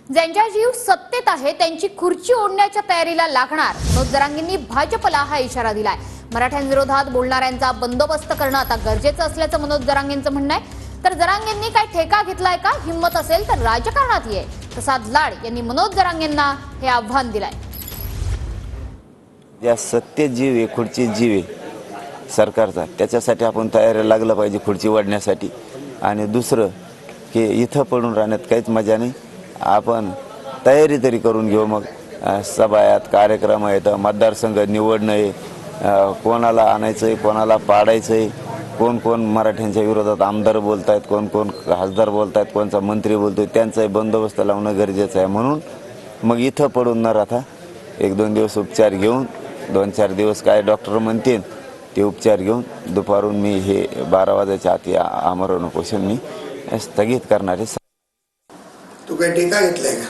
ज्यांचा जीव सत्तेत आहे त्यांची खुर्ची ओढण्याच्या तयारीला लागणार. मनोज जरांगेंनी भाजपला हा इशारा दिलाय. मराठ्यांविरोधात बोलणाऱ्यांचा बंदोबस्त करणं आता गरजेचं असल्याचं मनोज जरांगेंचं म्हणणं आहे. तर जरांगेंनी काय ठेका घेतलाय का? हिम्मत असेल तर राजकारणात ये. प्रसाद लाड यांनी मनोज जरांगेंना हे आव्हान दिलंय. या सत्तेत जीव आहे, खुर्ची जीव आहे सरकारचा, त्याच्यासाठी आपण तयारीला लागलं पाहिजे खुर्ची वाढण्यासाठी. आणि दुसरं की इथं पडून राहण्यात काहीच मजा नाही. आपण तयारी तरी करून घेऊ. मग सभा आहेत, कार्यक्रम आहेत, मतदारसंघ निवडणं आहे, कोणाला आणायचं आहे, कोणाला पाडायचं आहे, कोण कोण मराठ्यांच्या विरोधात आमदार बोलत आहेत, कोण कोण खासदार बोलत आहेत, कोणचा मंत्री बोलतोय, त्यांचाही बंदोबस्त लावणं गरजेचं आहे. म्हणून मग इथं पडून न राहता 1-2 दिवस उपचार घेऊन, 2-4 दिवस काय डॉक्टर म्हणतील ते उपचार घेऊन दुपारून मी हे 12 वाजायच्या आत या आमरण उपोषण मी स्थगित करणार आहे. तू काही टीका घेतलाय का?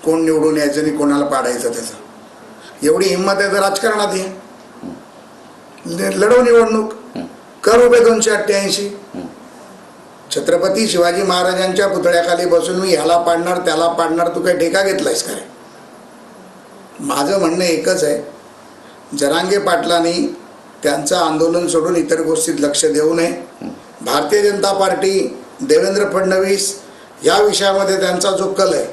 कोण निवडून यायचं आणि कोणाला पाडायचं त्याचं? एवढी हिंमत आहे तर राजकारणात ये, लढव निवडणूक, कर उभे 288. छत्रपती शिवाजी महाराजांच्या पुतळ्याखाली बसून मी ह्याला पाडणार त्याला पाडणार, तू काही टीका घेतलायस का? माझं म्हणणं एकच आहे, जरांगे पाटलांनी त्यांचं आंदोलन सोडून इतर गोष्टीत लक्ष देऊ नये. भारतीय जनता पार्टी, देवेंद्र फडणवीस या विषयामध्ये त्यांचा जो कल आहे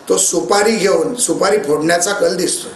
तो सुपारी घेऊन सुपारी फोडण्याचा कल दिसतोय.